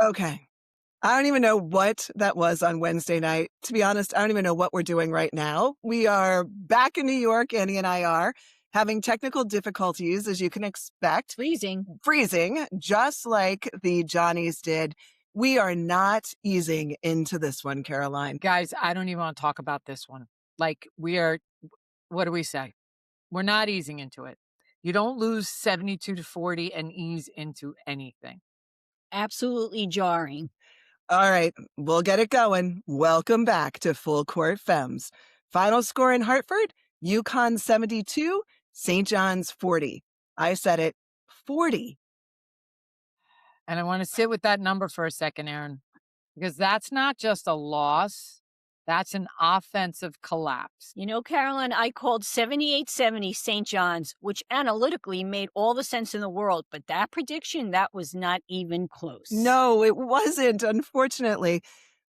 Okay. I don't even know what that was on Wednesday night. To be honest, I don't even know what we're doing right now. We are back in New York, Annie and I are, having technical difficulties, as you can expect. Freezing, just like the Johnnies did. We are not easing into this one, Caroline. Guys, I don't even want to talk about this one. Like, what do we say? We're not easing into it. You don't lose 72-40 and ease into anything. Absolutely jarring. All right, we'll get it going. Welcome back to Full Court Femmes. Final score in Hartford, UConn 72, St. John's 40. I said it, 40. And I want to sit with that number for a second, Erin, because that's not just a loss. That's an offensive collapse. You know, Caroline, I called 78-70 St. John's, which analytically made all the sense in the world. But that prediction, that was not even close. No, it wasn't, unfortunately.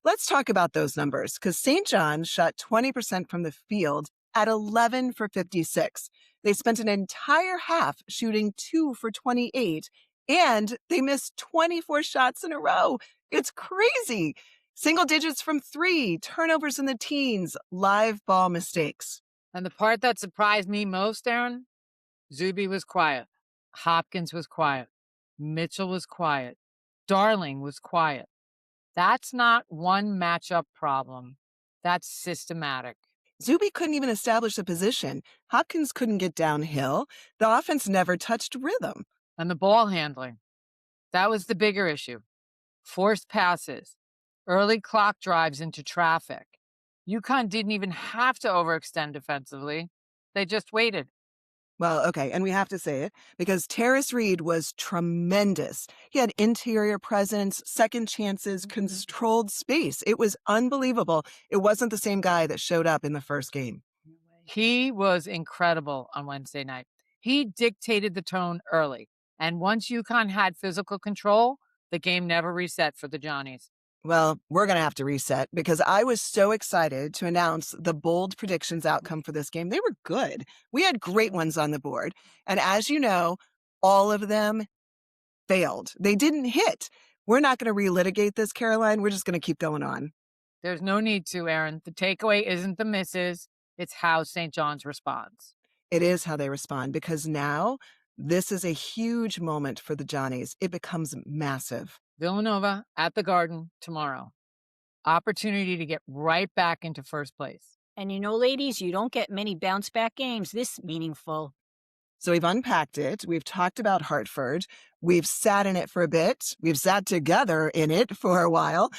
Let's talk about those numbers, because St. John's shot 20% from the field at 11 for 56. They spent an entire half shooting 2 for 28, and they missed 24 shots in a row. It's crazy. Single digits from 3, turnovers in the teens, live ball mistakes. And the part that surprised me most, Erin, Zuby was quiet. Hopkins was quiet. Mitchell was quiet. Darling was quiet. That's not one matchup problem. That's systematic. Zuby couldn't even establish a position. Hopkins couldn't get downhill. The offense never touched rhythm. And the ball handling. That was the bigger issue. Forced passes. Early clock drives into traffic. UConn didn't even have to overextend defensively. They just waited. Well, okay, and we have to say it, because Terrace Reed was tremendous. He had interior presence, second chances, controlled space. It was unbelievable. It wasn't the same guy that showed up in the first game. He was incredible on Wednesday night. He dictated the tone early. And once UConn had physical control, the game never reset for the Johnnies. Well, we're going to have to reset because I was so excited to announce the bold predictions outcome for this game. They were good. We had great ones on the board. And as you know, all of them failed. They didn't hit. We're not going to relitigate this, Caroline. We're just going to keep going on. There's no need to, Erin. The takeaway isn't the misses. It's how St. John's responds. It is how they respond, because now this is a huge moment for the Johnnies. It becomes massive. Villanova at the Garden tomorrow. Opportunity to get right back into first place. And you know, ladies, you don't get many bounce back games this meaningful. So we've unpacked it. We've talked about Hartford. We've sat in it for a bit. We've sat together in it for a while.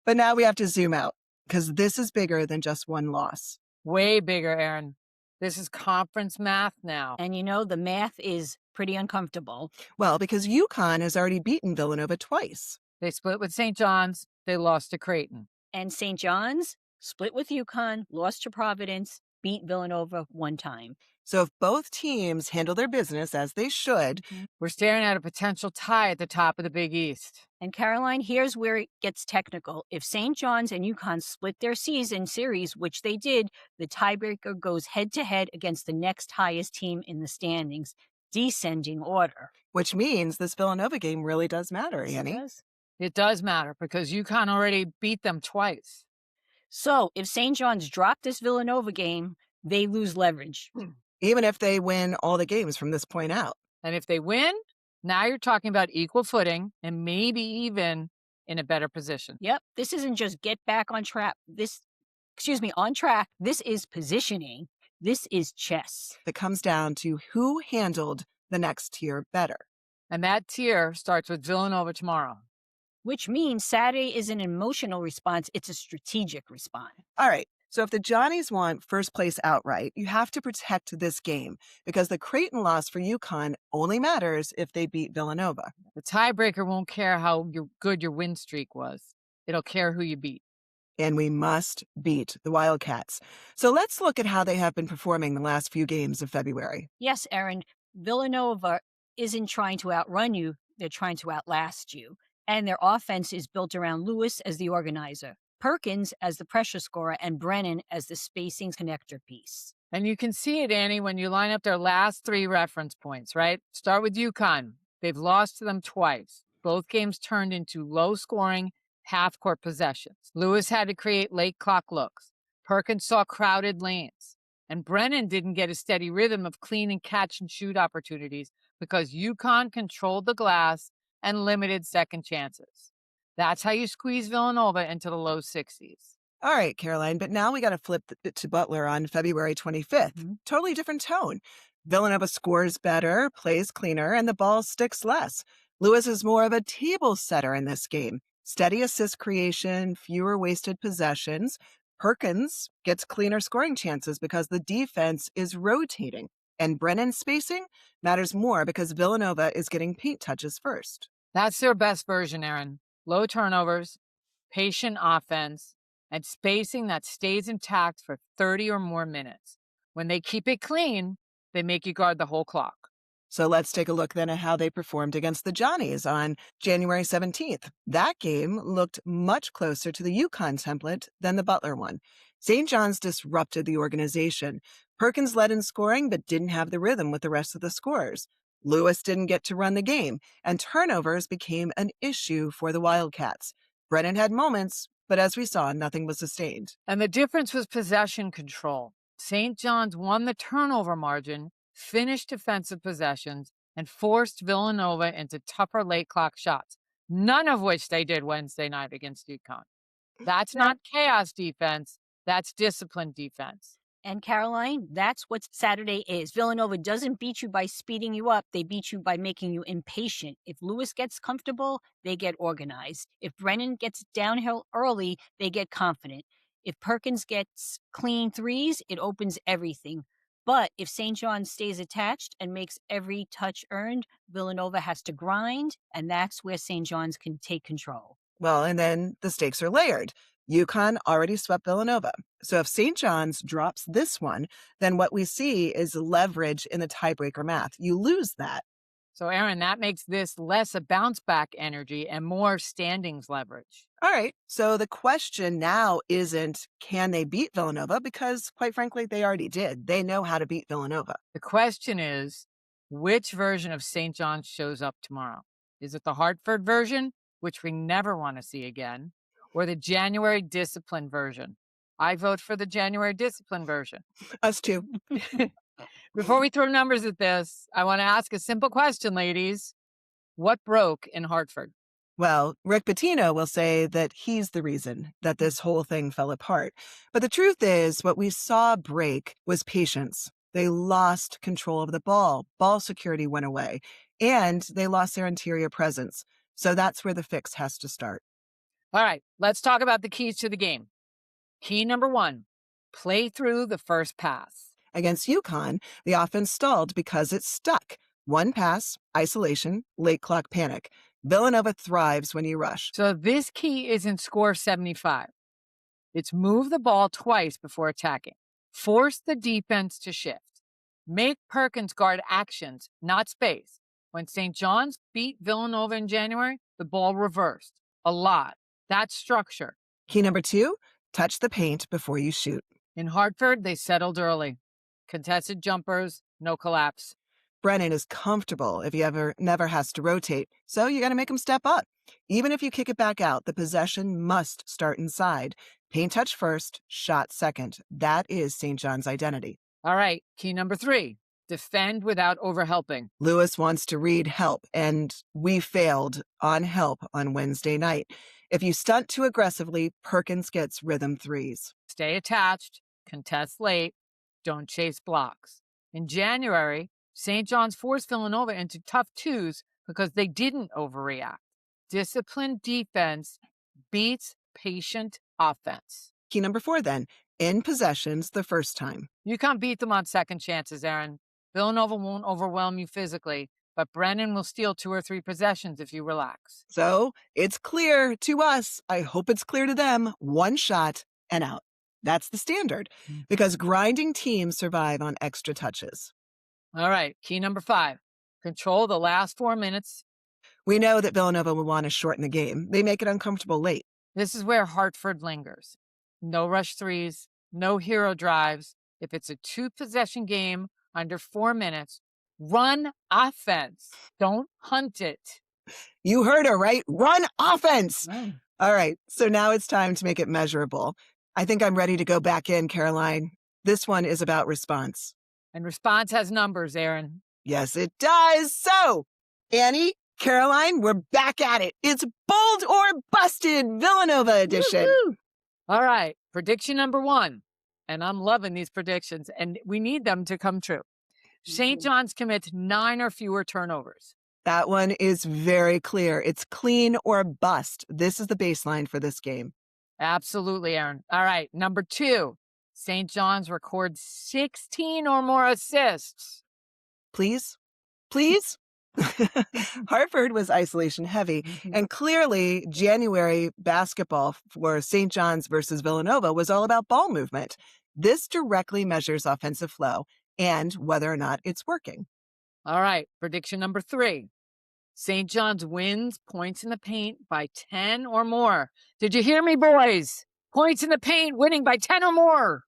But now we have to zoom out, because this is bigger than just one loss. Way bigger, Erin. This is conference math now. And you know, the math is pretty uncomfortable. Well, because UConn has already beaten Villanova twice. They split with St. John's. They lost to Creighton. And St. John's split with UConn, lost to Providence, beat Villanova one time. So if both teams handle their business as they should, we're staring at a potential tie at the top of the Big East. And Caroline, here's where it gets technical. If St. John's and UConn split their season series, which they did, the tiebreaker goes head-to-head against the next highest team in the standings, descending order. Which means this Villanova game really does matter, Annie. It does matter, because UConn already beat them twice. So if St. John's drop this Villanova game, they lose leverage. Even if they win all the games from this point out. And if they win, now you're talking about equal footing and maybe even in a better position. Yep. This isn't just get back on track. On track. This is positioning. This is chess. It comes down to who handled the next tier better. And that tier starts with Villanova tomorrow. Which means Saturday is an emotional response. It's a strategic response. All right. So if the Johnnies want first place outright, you have to protect this game, because the Creighton loss for UConn only matters if they beat Villanova. The tiebreaker won't care how good your win streak was. It'll care who you beat. And we must beat the Wildcats. So let's look at how they have been performing the last few games of February. Yes, Erin. Villanova isn't trying to outrun you. They're trying to outlast you. And their offense is built around Lewis as the organizer, Perkins as the pressure scorer, and Brennan as the spacing connector piece. And you can see it, Annie, when you line up their last 3 reference points, right? Start with UConn. They've lost to them twice. Both games turned into low-scoring, half-court possessions. Lewis had to create late clock looks. Perkins saw crowded lanes. And Brennan didn't get a steady rhythm of clean and catch and shoot opportunities because UConn controlled the glass and limited second chances. That's how you squeeze Villanova into the low 60s. All right, Caroline, but now we got to flip it to Butler on February 25th. Totally different tone. Villanova scores better, plays cleaner, and the ball sticks less. Lewis is more of a table setter in this game. Steady assist creation, fewer wasted possessions. Perkins gets cleaner scoring chances because the defense is rotating. And Brennan's spacing matters more because Villanova is getting paint touches first. That's their best version, Erin. Low turnovers, patient offense, and spacing that stays intact for 30 or more minutes. When they keep it clean, they make you guard the whole clock. So let's take a look then at how they performed against the Johnnies on January 17th. That game looked much closer to the UConn template than the Butler one. St. John's disrupted the organization. Perkins led in scoring but didn't have the rhythm with the rest of the scorers. Lewis didn't get to run the game, and turnovers became an issue for the Wildcats. Brennan had moments, but as we saw, nothing was sustained. And the difference was possession control. St. John's won the turnover margin, finished defensive possessions, and forced Villanova into tougher late clock shots, none of which they did Wednesday night against UConn. That's not chaos defense, that's disciplined defense. And Caroline, that's what Saturday is. Villanova doesn't beat you by speeding you up. They beat you by making you impatient. If Lewis gets comfortable, they get organized. If Brennan gets downhill early, they get confident. If Perkins gets clean threes, it opens everything. But if St. John stays attached and makes every touch earned, Villanova has to grind, and that's where St. John's can take control. Well, and then the stakes are layered. UConn already swept Villanova. So if St. John's drops this one, then what we see is leverage in the tiebreaker math. You lose that. So, Erin, that makes this less a bounce-back energy and more standings leverage. All right, so the question now isn't, can they beat Villanova? Because, quite frankly, they already did. They know how to beat Villanova. The question is, which version of St. John's shows up tomorrow? Is it the Hartford version, which we never want to see again, or the January discipline version? I vote for the January discipline version. Us too. Before we throw numbers at this, I want to ask a simple question, ladies. What broke in Hartford? Well, Rick Pitino will say that he's the reason that this whole thing fell apart. But the truth is, what we saw break was patience. They lost control of the ball. Ball security went away. And they lost their interior presence. So that's where the fix has to start. All right, let's talk about the keys to the game. Key number 1, play through the first pass. Against UConn, the offense stalled because it stuck. One pass, isolation, late clock panic. Villanova thrives when you rush. So this key isn't score 75. It's move the ball twice before attacking. Force the defense to shift. Make Perkins guard actions, not space. When St. John's beat Villanova in January, the ball reversed. A lot. That's structure. Key number 2, touch the paint before you shoot. In Hartford, they settled early. Contested jumpers, no collapse. Brennan is comfortable if he never has to rotate, so you got to make him step up. Even if you kick it back out, the possession must start inside. Paint touch first, shot second. That is St. John's identity. All right, key number 3, defend without overhelping. Lewis wants to read help, and we failed on help on Wednesday night. If you stunt too aggressively, Perkins gets rhythm threes. Stay attached, contest late, don't chase blocks. In January, St. John's forced Villanova into tough twos because they didn't overreact. Disciplined defense beats patient offense. Key number 4 then, in possessions the first time. You can't beat them on second chances, Erin. Villanova won't overwhelm you physically, but Brennan will steal 2 or 3 possessions if you relax. So it's clear to us. I hope it's clear to them. One shot and out. That's the standard because grinding teams survive on extra touches. All right, key number 5, control the last 4 minutes. We know that Villanova will want to shorten the game. They make it uncomfortable late. This is where Hartford lingers. No rush threes, no hero drives. If it's a 2-possession game under 4 minutes, run offense. Don't hunt it. You heard her, right? Run offense. Right. All right, so now it's time to make it measurable. I think I'm ready to go back in, Caroline. This one is about response. And response has numbers, Erin. Yes, it does. So, Annie, Caroline, we're back at it. It's bold or busted, Villanova edition. Woo-hoo. All right, prediction number 1. And I'm loving these predictions, and we need them to come true. St. John's commits 9 or fewer turnovers. That one is very clear. It's clean or bust. This is the baseline for this game. Absolutely, Erin. All right, number 2. St. John's records 16 or more assists. Please? Please? Hartford was isolation heavy, and clearly January basketball for St. John's versus Villanova was all about ball movement. This directly measures offensive flow and whether or not it's working. All right, prediction number 3. St. John's wins points in the paint by 10 or more. Did you hear me, boys? Points in the paint, winning by 10 or more.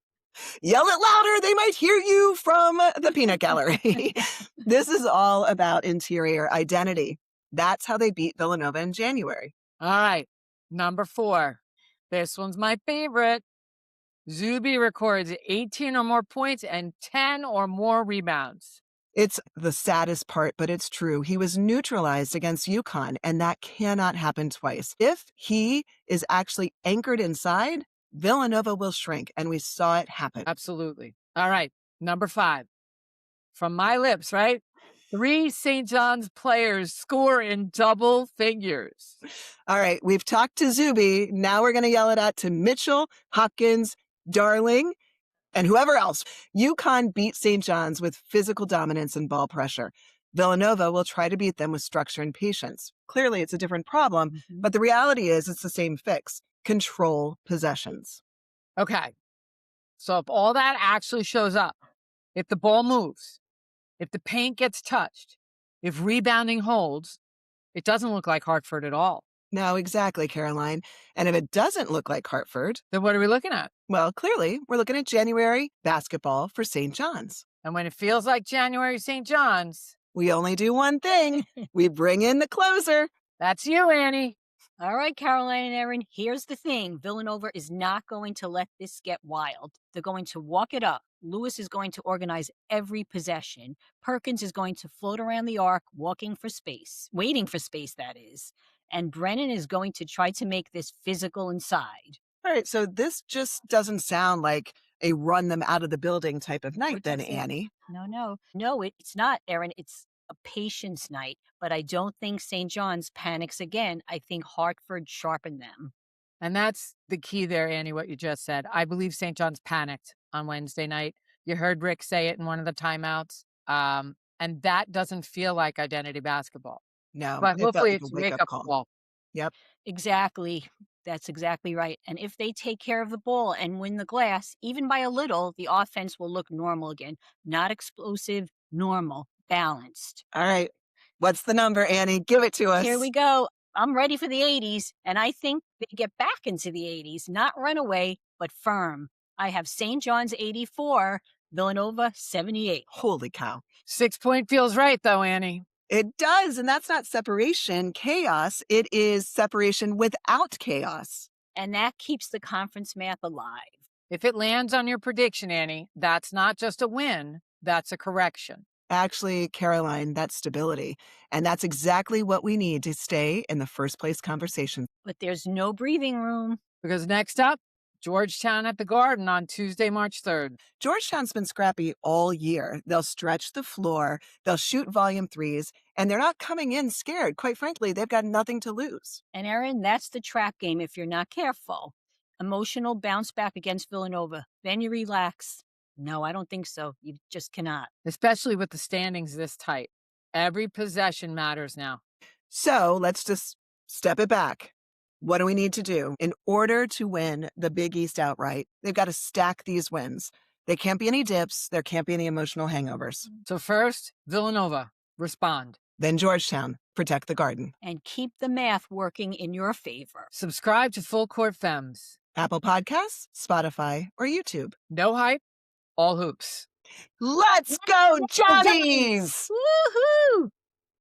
Yell it louder. They might hear you from the peanut gallery. This is all about interior identity. That's how they beat Villanova in January. All right, number 4. This one's my favorite. Zuby records 18 or more points and 10 or more rebounds. It's the saddest part, but it's true. He was neutralized against UConn, and that cannot happen twice. If he is actually anchored inside, Villanova will shrink, and we saw it happen. Absolutely. All right, number 5. From my lips, right? 3 St. John's players score in double figures. All right, we've talked to Zuby. Now we're going to yell it out to Mitchell, Hopkins, Darling, and whoever else. UConn beat St. John's with physical dominance and ball pressure. Villanova will try to beat them with structure and patience. Clearly, it's a different problem, but the reality is it's the same fix. Control possessions. Okay. So if all that actually shows up, if the ball moves, if the paint gets touched, if rebounding holds, it doesn't look like Hartford at all. No, exactly, Caroline. And if it doesn't look like Hartford, Then what are we looking at? well, clearly, we're looking at January basketball for St. John's. And when it feels like January St. John's, We only do one thing. We bring in the closer. that's you, Annie. All right, Caroline and Erin, here's the thing. Villanova is not going to let this get wild. They're going to walk it up. Lewis is going to organize every possession. Perkins is going to float around the arc, waiting for space, that is. And Brennan is going to try to make this physical inside. All right, so this just doesn't sound like a run them out of the building type of night then, Annie. No, it's not, Erin. It's a patience night, but I don't think St. John's panics again. I think Hartford sharpened them. And that's the key there, Annie, what you just said. I believe St. John's panicked on Wednesday night. You heard Rick say it in one of the timeouts. And that doesn't feel like identity basketball. No, But it felt hopefully like a it's wake-up wake-up call. Yep. Exactly. That's exactly right. And if they take care of the ball and win the glass, even by a little, the offense will look normal again. Not explosive, normal, balanced. All right. What's the number, Annie? Give it to us. Here we go. I'm ready for the 80s, and I think they get back into the 80s, not runaway, but firm. I have St. John's 84, Villanova 78. Holy cow. 6-point feels right, though, Annie. It does, and that's not separation, chaos. It is separation without chaos. And that keeps the conference math alive. If it lands on your prediction, Annie, that's not just a win, that's a correction. Actually, Caroline, that's stability. And that's exactly what we need to stay in the first place conversation. But there's no breathing room. Because next up, Georgetown at the Garden on Tuesday, March 3rd. Georgetown's been scrappy all year. They'll stretch the floor, they'll shoot volume threes, and they're not coming in scared. Quite frankly, they've got nothing to lose. And Erin, that's the trap game if you're not careful. Emotional bounce back against Villanova. Then you relax. No, I don't think so. You just cannot. Especially with the standings this tight. Every possession matters now. So let's just step it back. What do we need to do? In order to win the Big East outright, they've got to stack these wins. There can't be any dips. There can't be any emotional hangovers. So first, Villanova, respond. Then Georgetown, protect the Garden. And keep the math working in your favor. Subscribe to Full Court Femmes. Apple Podcasts, Spotify, or YouTube. No hype, all hoops. Let's go, Johnnies! Woohoo!